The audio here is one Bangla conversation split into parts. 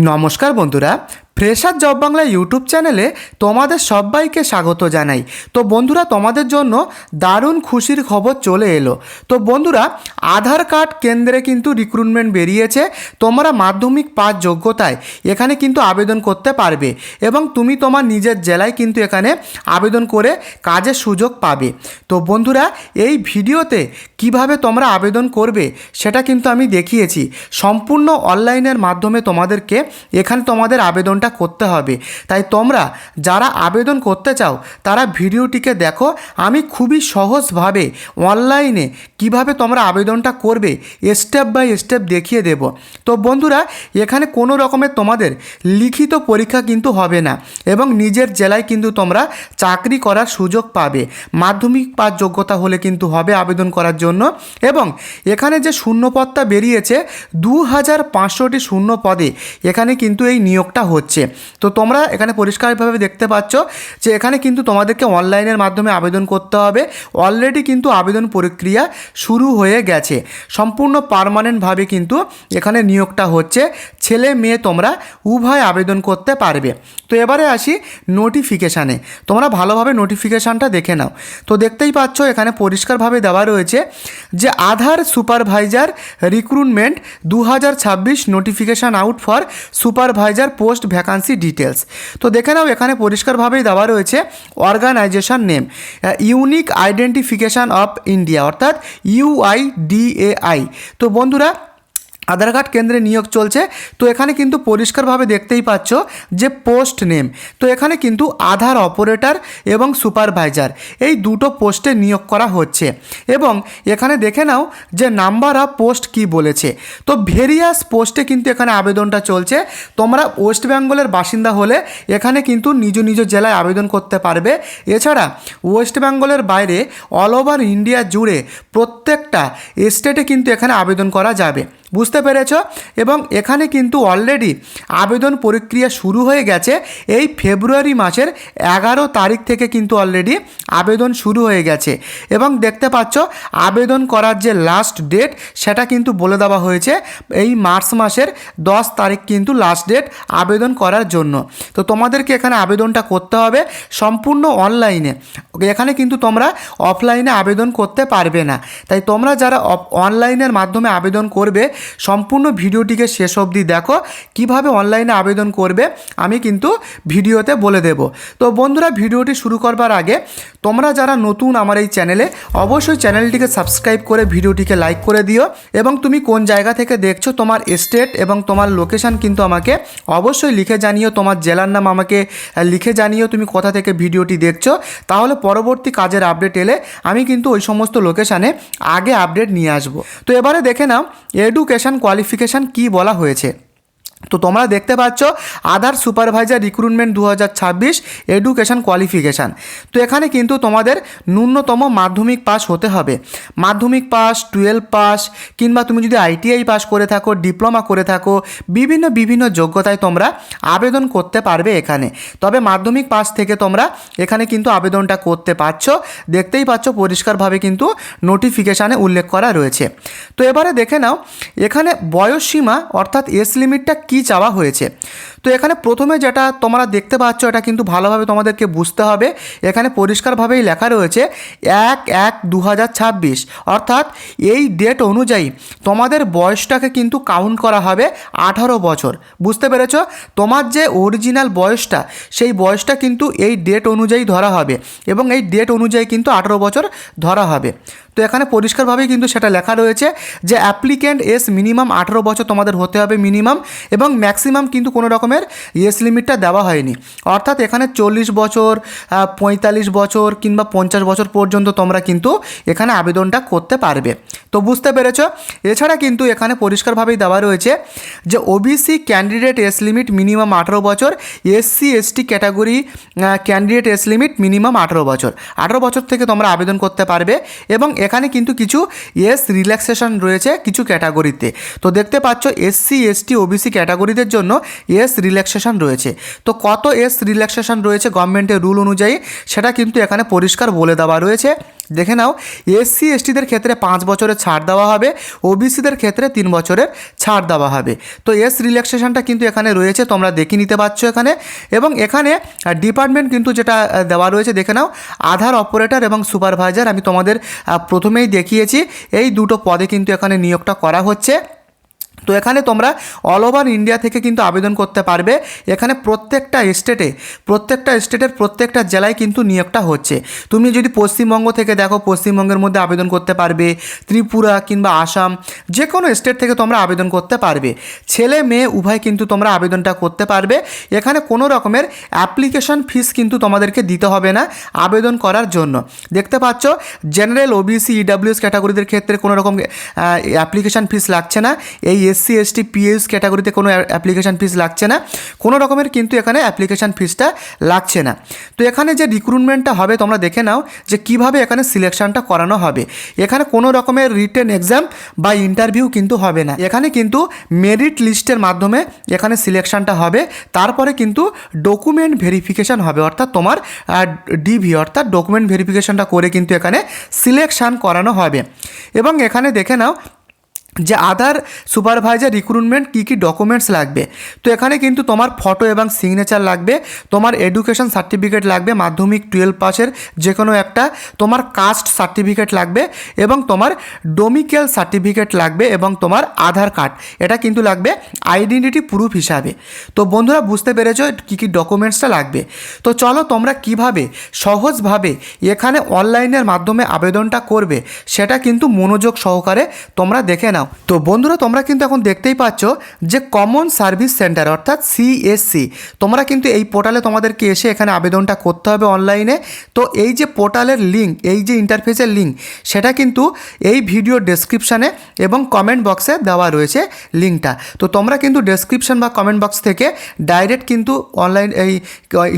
নমস্কার বন্ধুরা, ফ্রেশার জব বাংলা ইউটিউব চ্যানেলে তোমাদের সবাইকে স্বাগত জানাই। তো বন্ধুরা, তোমাদের জন্য দারুণ খুশির খবর চলে এলো। তো বন্ধুরা, আধার কার্ড কেন্দ্রে কিন্তু রিক্রুটমেন্ট বেরিয়েছে। তোমরা মাধ্যমিক পাস যোগ্যতায় এখানে কিন্তু আবেদন করতে পারবে এবং তুমি তোমার নিজের জেলায় কিন্তু এখানে আবেদন করে কাজের সুযোগ পাবে। তো বন্ধুরা, এই ভিডিওতে কিভাবে তোমরা আবেদন করবে সেটা কিন্তু আমি দেখিয়েছি। সম্পূর্ণ অনলাইনের মাধ্যমে তোমাদেরকে এখানে তোমাদের আবেদনটা করতে হবে। তাই তোমরা যারা আবেদন করতে চাও তারা ভিডিওটিকে দেখো। আমি খুবই সহজভাবে অনলাইনে কিভাবে তোমরা আবেদনটা করবে স্টেপ বাই স্টেপ দেখিয়ে দেব। তো বন্ধুরা, এখানে কোনো রকমের তোমাদের লিখিত পরীক্ষা কিন্তু হবে না এবং নিজের জেলায় কিন্তু তোমরা চাকরি করার সুযোগ পাবে। মাধ্যমিক পাস যোগ্যতা হলে কিন্তু হবে আবেদন করার জন্য। এবং এখানে যে শূন্যপদটা বেরিয়েছে 2500টি শূন্য পদে এখানে কিন্তু এই নিয়োগটা হচ্ছে। তো তোমরা এখানে পরিষ্কারভাবে দেখতে পাচ্ছ যে এখানে কিন্তু তোমাদেরকে অনলাইনের মাধ্যমে আবেদন করতে হবে। অলরেডি কিন্তু আবেদন প্রক্রিয়া শুরু হয়ে গেছে। সম্পূর্ণ পার্মানেন্টভাবে কিন্তু এখানে নিয়োগটা হচ্ছে। ছেলে মেয়ে তোমরা উভয় আবেদন করতে পারবে। তো এবারে আসি নোটিফিকেশানে। তোমরা ভালোভাবে নোটিফিকেশানটা দেখে নাও। তো দেখতেই পাচ্ছ এখানে পরিষ্কারভাবে দেওয়া রয়েছে যে Aadhaar supervisor recruitment 2026 notification out for supervisor post vacancy details. তো দেখে নাও এখানে পরিষ্কারভাবেই দেওয়া রয়েছে organisation name unique identification of India, অর্থাৎ UIDAI। তো বন্ধুরা, আধার কার্ড কেন্দ্রে নিয়োগ চলছে। তো এখানে কিন্তু পরিষ্কারভাবে দেখতেই পাচ্ছ যে পোস্ট নেম। তো এখানে কিন্তু আধার অপারেটর এবং সুপারভাইজার এই দুটো পোস্টে নিয়োগ করা হচ্ছে। এবং এখানে দেখে নাও যে নাম্বার অফ পোস্ট কি বলেছে। তো ভেরিয়াস পোস্টে কিন্তু এখানে আবেদনটা চলছে। তোমরা ওয়েস্ট বেঙ্গলের বাসিন্দা হলে এখানে কিন্তু নিজ নিজ জেলায় আবেদন করতে পারবে। এছাড়া ওয়েস্ট বেঙ্গলের বাইরে অল ওভার ইন্ডিয়া জুড়ে প্রত্যেকটা স্টেটে কিন্তু এখানে আবেদন করা যাবে। বুঝতে পেরেছ? এবং এখানে কিন্তু অলরেডি আবেদন প্রক্রিয়া শুরু হয়ে গেছে। এই ফেব্রুয়ারি মাসের 11 তারিখ থেকে কিন্তু অলরেডি আবেদন শুরু হয়ে গেছে। এবং দেখতে পাচ্ছ আবেদন করার যে লাস্ট ডেট সেটা কিন্তু বলে দেওয়া হয়েছে এই মার্চ মাসের 10 তারিখ কিন্তু লাস্ট ডেট আবেদন করার জন্য। তো তোমাদেরকে এখানে আবেদনটা করতে হবে সম্পূর্ণ অনলাইনে। এখানে কিন্তু তোমরা অফলাইনে আবেদন করতে পারবে না। তাই তোমরা যারা অনলাইনের মাধ্যমে আবেদন করবে সম্পূর্ণ ভিডিওটিকে শেষ অবধি দেখো। কিভাবে অনলাইনে আবেদন করবে আমি কিন্তু ভিডিওতে বলে দেব। তো বন্ধুরা, ভিডিওটি শুরু করবার আগে তোমরা যারা নতুন আমার এই চ্যানেলে, অবশ্যই চ্যানেলটিকে সাবস্ক্রাইব করে ভিডিওটিকে লাইক করে দিও। এবং তুমি কোন জায়গা থেকে দেখছো তোমার স্টেট এবং তোমার লোকেশান কিন্তু আমাকে অবশ্যই লিখে জানিও। তোমার জেলার নাম আমাকে লিখে জানিও তুমি কোথা থেকে ভিডিওটি দেখছো। তাহলে পরবর্তী কাজের আপডেট এলে আমি কিন্তু ওই সমস্ত লোকেশানে আগে আপডেট নিয়ে আসবো। তো এবারে দেখে নাও এডুকেশন কোয়ালিফিকেশান কি বলা হয়েছে। তো তোমরা দেখতে পাচ্ছ আধার সুপারভাইজার রিক্রুটমেন্ট 2026 এডুকেশন কোয়ালিফিকেশান। তো এখানে কিন্তু তোমাদের ন্যূনতম মাধ্যমিক পাস হতে হবে। মাধ্যমিক পাস, 12 পাস, কিংবা তুমি যদি ITI পাস করে থাকো, ডিপ্লোমা করে থাকো, বিভিন্ন যোগ্যতায় তোমরা আবেদন করতে পারবে এখানে। তবে মাধ্যমিক পাস থেকে তোমরা এখানে কিন্তু আবেদনটা করতে পারছো। দেখতেই পাচ্ছ পরিষ্কারভাবে কিন্তু নোটিফিকেশানে উল্লেখ করা রয়েছে। তো এবারে দেখে নাও এখানে বয়সসীমা অর্থাৎ এজ লিমিটটা কি চাওয়া হয়েছে। তো এখানে প্রথমে যেটা তোমরা দেখতে পাচ্ছ এটা কিন্তু ভালোভাবে তোমাদেরকে বুঝতে হবে। এখানে পরিষ্কারভাবেই লেখা রয়েছে 1/1/2026, অর্থাৎ এই ডেট অনুযায়ী তোমাদের বয়সটাকে কিন্তু কাউন্ট করা হবে 18 বছর। বুঝতে পেরেছ? তোমার যে অরিজিনাল বয়সটা সেই বয়সটা কিন্তু এই ডেট অনুযায়ী ধরা হবে এবং এই ডেট অনুযায়ী কিন্তু 18 বছর ধরা হবে। তো এখানে পরিষ্কারভাবেই কিন্তু সেটা লেখা রয়েছে যে অ্যাপ্লিক্যান্ট এজ মিনিমাম 18 বছর তোমাদের হতে হবে মিনিমাম, এবং ম্যাক্সিমাম কিন্তু কোনো রকমের এজ লিমিটটা দেওয়া হয়নি। অর্থাৎ এখানে 40 বছর, 45 বছর কিংবা 50 বছর পর্যন্ত তোমরা কিন্তু এখানে আবেদনটা করতে পারবে। তো বুঝতে পেরেছ? এছাড়া কিন্তু এখানে পরিষ্কারভাবেই দেওয়া রয়েছে যে OBC candidate age limit minimum 18 বছর, SC ST category candidate age limit minimum 18 বছর। 18 বছর থেকে তোমরা আবেদন করতে পারবে। এবং এখানে কিন্তু কিছু এজ রিল্যাক্সেশন রয়েছে কিছু ক্যাটাগরিতে। তো দেখতে পাচ্ছ SC ST OBC ক্যাটাগরিদের জন্য এজ রিল্যাক্সেশন রয়েছে। তো কত এজ রিল্যাক্সেশন রয়েছে গভর্নমেন্টের রুল অনুযায়ী সেটা কিন্তু এখানে পরিষ্কার বলে দেওয়া রয়েছে। দেখে নাও, এসসি এসটিদের ক্ষেত্রে 5 বছরের ছাড় দেওয়া হবে, ওবিসিদের ক্ষেত্রে 3 বছরের ছাড় দেওয়া হবে। তো রিল্যাক্সেশনটা কিন্তু এখানে রয়েছে, তোমরা দেখে নিতে পারছো এখানে। এবং এখানে ডিপার্টমেন্ট কিন্তু যেটা দেওয়া রয়েছে দেখে নাও, আধার অপারেটর এবং সুপারভাইজার। আমি তোমাদের প্রথমেই দেখিয়েছি এই দুটো পদে কিন্তু এখানে নিয়োগটা করা হচ্ছে। তো এখানে তোমরা অল ওভার ইন্ডিয়া থেকে কিন্তু আবেদন করতে পারবে। এখানে প্রত্যেকটা স্টেটের প্রত্যেকটা জেলায় কিন্তু নিয়োগটা হচ্ছে। তুমি যদি পশ্চিমবঙ্গ থেকে দেখো, পশ্চিমবঙ্গের মধ্যে আবেদন করতে পারবে, ত্রিপুরা কিংবা আসাম, যে কোনো স্টেট থেকে তোমরা আবেদন করতে পারবে। ছেলে মেয়ে উভয় কিন্তু তোমরা আবেদনটা করতে পারবে। এখানে কোনো রকমের অ্যাপ্লিকেশন ফিস কিন্তু তোমাদেরকে দিতে হবে না আবেদন করার জন্য। দেখতে পাচ্ছ, জেনারেল, ওবিসি, ইডাব্লিউএস ক্যাটাগরিদের ক্ষেত্রে কোনো রকম অ্যাপ্লিকেশন ফিস লাগছে না। এই এসসি এসটি পিএইচ ক্যাটাগরিতে কোনো অ্যাপ্লিকেশান ফিস লাগছে না, কোনো রকমের কিন্তু এখানে অ্যাপ্লিকেশান ফিসটা লাগছে না। তো এখানে যে রিক্রুটমেন্টটা হবে তোমরা দেখে নাও যে কিভাবে এখানে সিলেকশনটা করানো হবে। এখানে কোনো রকমের রিটেন এক্সাম বা ইন্টারভিউ কিন্তু হবে না। এখানে কিন্তু মেরিট লিস্টের মাধ্যমে এখানে সিলেকশনটা হবে। তারপরে কিন্তু ডকুমেন্ট ভেরিফিকেশান হবে, অর্থাৎ তোমার ডিভি অর্থাৎ ডকুমেন্ট ভেরিফিকেশানটা করে কিন্তু এখানে সিলেকশান করানো হবে। এবং এখানে দেখে নাও যে আধার সুপারভাইজার রিক্রুটমেন্ট কী কী ডকুমেন্টস লাগবে। তো এখানে কিন্তু তোমার ফটো এবং সিগনেচার লাগবে, তোমার এডুকেশন সার্টিফিকেট লাগবে, মাধ্যমিক 12 পাসের যে কোনো একটা, তোমার কাস্ট সার্টিফিকেট লাগবে এবং তোমার ডোমিকেল সার্টিফিকেট লাগবে এবং তোমার আধার কার্ড, এটা কিন্তু লাগবে আইডেন্টিটি প্রুফ হিসাবে। তো বন্ধুরা বুঝতে পেরেছো কী কী ডকুমেন্টসটা লাগবে। তো চলো তোমরা কিভাবে সহজভাবে এখানে অনলাইনের মাধ্যমে আবেদনটা করবে সেটা কিন্তু মনোযোগ সহকারে তোমরা দেখে নাও। তো বন্ধুরা তোমরা কিন্তু এখন দেখতেই পাচ্ছ যে কমন সার্ভিস সেন্টার অর্থাৎ সিএসসি, তোমরা কিন্তু এই পোর্টালে তোমাদেরকে এসে এখানে আবেদনটা করতে হবে অনলাইনে। তো এই যে পোর্টালের লিঙ্ক, এই যে ইন্টারফেসের লিঙ্ক, সেটা কিন্তু এই ভিডিও ডেসক্রিপশানে এবং কমেন্ট বক্সে দেওয়া রয়েছে লিঙ্কটা। তো তোমরা কিন্তু ডেসক্রিপশান বা কমেন্ট বক্স থেকে ডাইরেক্ট কিন্তু অনলাইন এই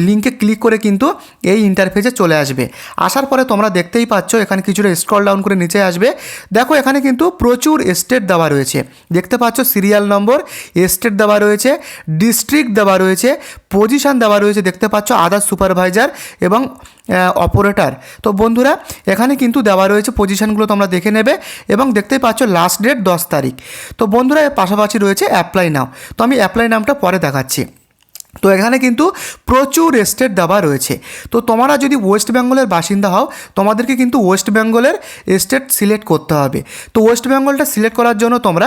লিঙ্কে ক্লিক করে কিন্তু এই ইন্টারফেসে চলে আসবে। আসার পরে তোমরা দেখতেই পাচ্ছ এখানে কিছুটা স্ক্রল ডাউন করে নিচে আসবে। দেখো এখানে কিন্তু প্রচুর স্টেট দেওয়া রয়েছে, দেখতে পাচ্ছ সিরিয়াল নম্বর, স্টেট দেওয়া রয়েছে, ডিস্ট্রিক্ট দেওয়া রয়েছে, পজিশান দেওয়া রয়েছে, দেখতে পাচ্ছ আদার সুপারভাইজার এবং অপারেটর। তো বন্ধুরা এখানে কিন্তু দেওয়া রয়েছে পজিশানগুলো, তোমরা দেখে নেবে। এবং দেখতেই পাচ্ছ লাস্ট ডেট 10 তারিখ। তো বন্ধুরা এর পাশাপাশি রয়েছে অ্যাপ্লাই নাও। তো আমি অ্যাপ্লাই নামটা পরে দেখাচ্ছি। তো এখানে কিন্তু প্রচুর স্টেট দেওয়া রয়েছে। তো তোমরা যদি ওয়েস্ট বেঙ্গলের বাসিন্দা হও, তোমাদেরকে কিন্তু ওয়েস্ট বেঙ্গলের স্টেট সিলেক্ট করতে হবে। তো ওয়েস্ট বেঙ্গলটা সিলেক্ট করার জন্য তোমরা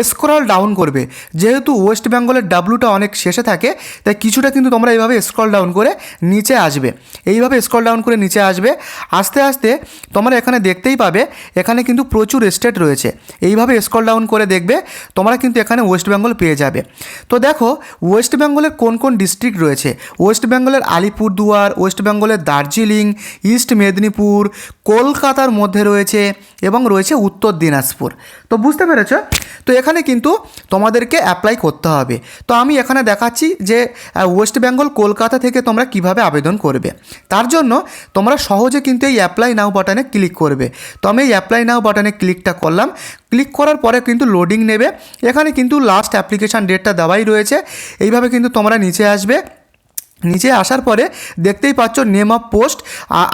স্ক্রল ডাউন করবে। যেহেতু ওয়েস্ট বেঙ্গলের ডাব্লুটা অনেক শেষে থাকে, তাই কিছুটা কিন্তু তোমরা এইভাবে স্ক্রল ডাউন করে নিচে আসবে। এইভাবে স্ক্রল ডাউন করে নিচে আসবে, আস্তে আস্তে তোমরা এখানে দেখতেই পাবে এখানে কিন্তু প্রচুর স্টেট রয়েছে। এইভাবে স্ক্রল ডাউন করে দেখবে তোমরা কিন্তু এখানে ওয়েস্ট বেঙ্গল পেয়ে যাবে। তো দেখো ওয়েস্ট বেঙ্গলের কোন কোন ডিস্ট্রিক্ট রয়েছে। ওয়েস্ট বেঙ্গলের আলিপুরদুয়ার, ওয়েস্ট বেঙ্গলের দার্জিলিং, ইস্ট মেদিনীপুর, কলকাতার মধ্যে রয়েছে এবং রয়েছে উত্তর দিনাজপুর। তো বুঝতে পেরেছ? তো এখানে কিন্তু তোমাদেরকে অ্যাপ্লাই করতে হবে। তো আমি এখানে দেখাচ্ছি যে ওয়েস্ট বেঙ্গল কলকাতা থেকে তোমরা কিভাবে আবেদন করবে। তার জন্য তোমরা সহজে কিন্তু এই অ্যাপ্লাই নাও বাটনে ক্লিক করবে। তো আমি এই অ্যাপ্লাই নাও বাটনে ক্লিকটা করলাম। ক্লিক করার পরে কিন্তু লোডিং নেবে। এখানে কিন্তু লাস্ট অ্যাপ্লিকেশান ডেটটা দেওয়াই রয়েছে। এইভাবে কিন্তু তোমরা নিচে আসবে। নিচে আসার পরে দেখতেই পাচ্ছ name of post,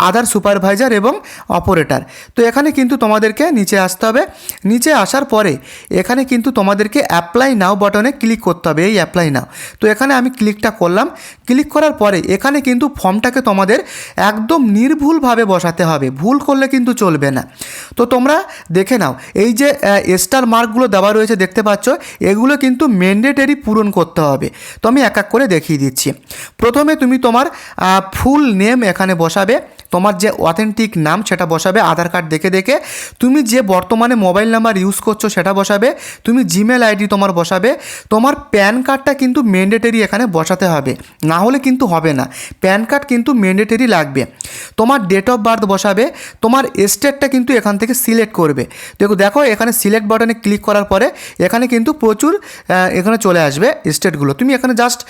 Aadhaar supervisor এবং অপারেটর। তো এখানে কিন্তু তোমাদেরকে নিচে আসতে হবে। নিচে আসার পরে এখানে কিন্তু তোমাদেরকে অ্যাপ্লাই নাও বাটনে ক্লিক করতে হবে, এই অ্যাপ্লাই নাও। তো এখানে আমি ক্লিকটা করলাম। ক্লিক করার পরে এখানে কিন্তু ফর্মটাকে তোমাদের একদম নির্ভুলভাবে বসাতে হবে, ভুল করলে কিন্তু চলবে না। তো তোমরা দেখে নাও এই যে স্টার মার্কগুলো দেওয়া রয়েছে দেখতে পাচ্ছ, এগুলো কিন্তু ম্যান্ডেটরি পূরণ করতে হবে। তো আমি এক এক করে দেখিয়ে দিচ্ছি। প্রথমে তুমি তোমার ফুল নেম এখানে বসাবে, তোমার যে অথেন্টিক নাম সেটা বসাবে আধার কার্ড দেখে দেখে। তুমি যে বর্তমানে মোবাইল নাম্বার ইউজ করছো সেটা বসাবে। তুমি জিমেল আইডি তোমার বসাবে। তোমার প্যান কার্ডটা কিন্তু ম্যান্ডেটরি এখানে বসাতে হবে, না হলে কিন্তু হবে না। প্যান কার্ড কিন্তু ম্যান্ডেটরি লাগবে। তোমার ডেট অফ বার্থ বসাবে। তোমার স্টেটটা কিন্তু এখান থেকে সিলেক্ট করবে। দেখো এখানে সিলেক্ট বাটনে ক্লিক করার পরে এখানে কিন্তু প্রচুর এখানে চলে আসবে স্টেটগুলো। তুমি এখানে জাস্ট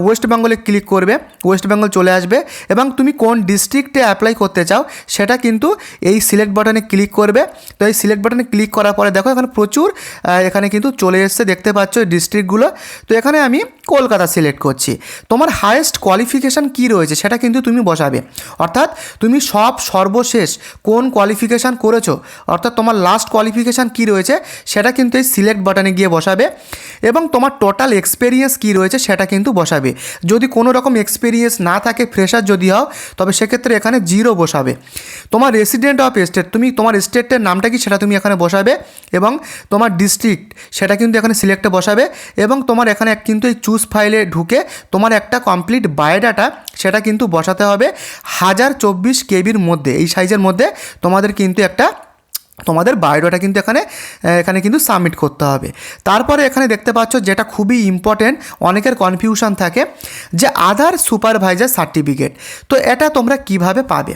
ওয়েস্ট বেঙ্গলে ক্লিক করবে, ওয়েস্ট বেঙ্গল চলে আসবে এবং তুমি কোন ডিস্ট্রিক্টে অ্যাপ্লাই করতে চাও সেটা কিন্তু এই সিলেক্ট বাটনে ক্লিক করবে। তো এই সিলেক্ট বাটনে ক্লিক করার পরে দেখো এখানে প্রচুর এখানে কিন্তু চলে এসছে দেখতে পাচ্ছ ডিস্ট্রিক্টগুলো। তো এখানে আমি কলকাতা সিলেক্ট করছি। তোমার হায়েস্ট কোয়ালিফিকেশান কী রয়েছে সেটা কিন্তু তুমি বসাবে, অর্থাৎ তুমি সর্বশেষ কোন কোয়ালিফিকেশান করেছো, অর্থাৎ তোমার লাস্ট কোয়ালিফিকেশান কী রয়েছে সেটা কিন্তু এই সিলেক্ট বাটনে গিয়ে বসাবে। এবং তোমার টোটাল এক্সপিরিয়েন্স কী রয়েছে সেটা কিন্তু বসাবে। যদি কোনো রকম এক্সপিরিয়েন্স না থাকে, ফ্রেশার যদি হও, তবে সেক্ষেত্রে এখানে 0 বসাবে। তোমার রেসিডেন্ট অফ স্টেট, তুমি তোমার স্টেটের নামটা কি সেটা তুমি এখানে বসাবে, এবং তোমার ডিস্ট্রিক্ট সেটা কিন্তু এখানে সিলেক্টে বসাবে। এবং তোমার এখানে কিন্তু এই চুজ ফাইলে ঢুকে তোমার একটা কমপ্লিট বায়োডাটা সেটা কিন্তু বসাতে হবে 1024 কেবির মধ্যে, এই সাইজের মধ্যে তোমাদের কিন্তু একটা তোমাদের বায়োডাটা কিন্তু এখানে কিন্তু সাবমিট করতে হবে। তারপরে এখানে দেখতে পাচ্ছ যেটা খুবই ইম্পর্টেন্ট, অনেকের কনফিউশন থাকে যে আধার সুপারভাইজার সার্টিফিকেট, তো এটা তোমরা কিভাবে পাবে।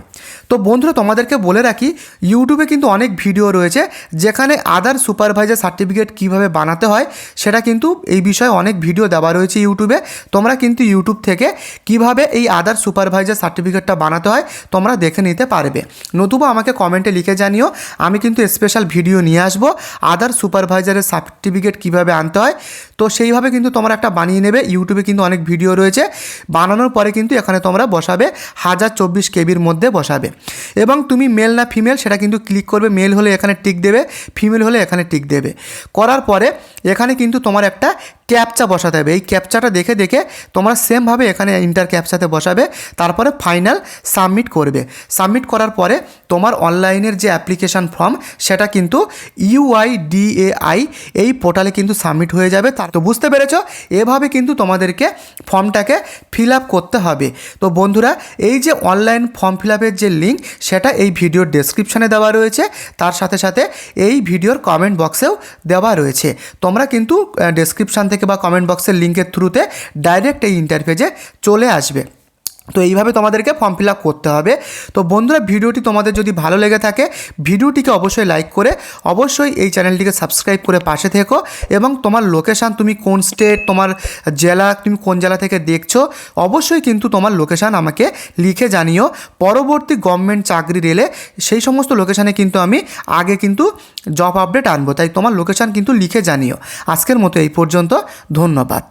তো বন্ধুরা তোমাদেরকে বলে রাখি, ইউটিউবে কিন্তু অনেক ভিডিও রয়েছে যেখানে আধার সুপারভাইজার সার্টিফিকেট কিভাবে বানাতে হয় সেটা কিন্তু এই বিষয়ে অনেক ভিডিও দেওয়া রয়েছে ইউটিউবে। তোমরা কিন্তু ইউটিউব থেকে কিভাবে এই আধার সুপারভাইজার সার্টিফিকেটটা বানাতে হয় তোমরা দেখে নিতে পারবে। নতুবা আমাকে কমেন্টে লিখে জানিও, আমি কিন্তু স্পেশাল ভিডিও নিয়ে আসবো আধার সুপারভাইজারের সার্টিফিকেট কিভাবে আনতে হয়। তো সেইভাবে কিন্তু তোমরা একটা বানিয়ে নেবে। ইউটিউবে কিন্তু অনেক ভিডিও রয়েছে, বানানোর পরে কিন্তু এখানে তোমরা বসাবে 1024 কেবির মধ্যে বসাবে। এবং তুমি মেল না ফিমেল সেটা কিন্তু ক্লিক করবে, মেল হলে এখানে টিক দেবে, ফিমেল হলে এখানে টিক দেবে। করার পরে এখানে কিন্তু তোমার একটা ক্যাপচা বসাতে হবে। এই ক্যাপচাটা দেখে দেখে তোমরা সেমভাবে এখানে ইন্টার ক্যাপচাতে বসাবে, তারপরে ফাইনাল সাবমিট করবে। সাবমিট করার পরে তোমার অনলাইনের যে অ্যাপ্লিকেশান ফর্ম সেটা কিন্তু UIDAI এই পোর্টালে কিন্তু সাবমিট হয়ে যাবে। তো বুঝতে পেরেছো, এভাবে কিন্তু তোমাদেরকে ফর্মটাকে ফিল আপ করতে হবে। তো বন্ধুরা, এই যে অনলাইন ফর্ম ফিল আপের যে লিঙ্ক সেটা এই ভিডিওর ডেসক্রিপশানে দেওয়া রয়েছে, তার সাথে সাথে এই ভিডিওর কমেন্ট বক্সেও দেওয়া রয়েছে। তোমরা কিন্তু ডেসক্রিপশান থেকে বা কমেন্ট বক্সের লিঙ্কের থ্রুতে ডাইরেক্ট এই ইন্টারফেসে চলে আসবে। তো এইভাবে তোমাদেরকে ফর্ম ফিল আপ করতে হবে। তো বন্ধুরা, ভিডিওটি তোমাদের যদি ভালো লেগে থাকে ভিডিওটিকে অবশ্যই লাইক করে অবশ্যই এই চ্যানেলটিকে সাবস্ক্রাইব করে পাশে থেকো। এবং তোমার লোকেশান, তুমি কোন স্টেট, তোমার জেলা, তুমি কোন জেলা থেকে দেখছো অবশ্যই কিন্তু তোমার লোকেশান আমাকে লিখে জানিও। পরবর্তী গভর্নমেন্ট চাকরি এলে সেই সমস্ত লোকেশানে কিন্তু আমি আগে কিন্তু জব আপডেট আনবো, তাই তোমার লোকেশান কিন্তু লিখে জানিও। আজকের মতো এই পর্যন্ত, ধন্যবাদ।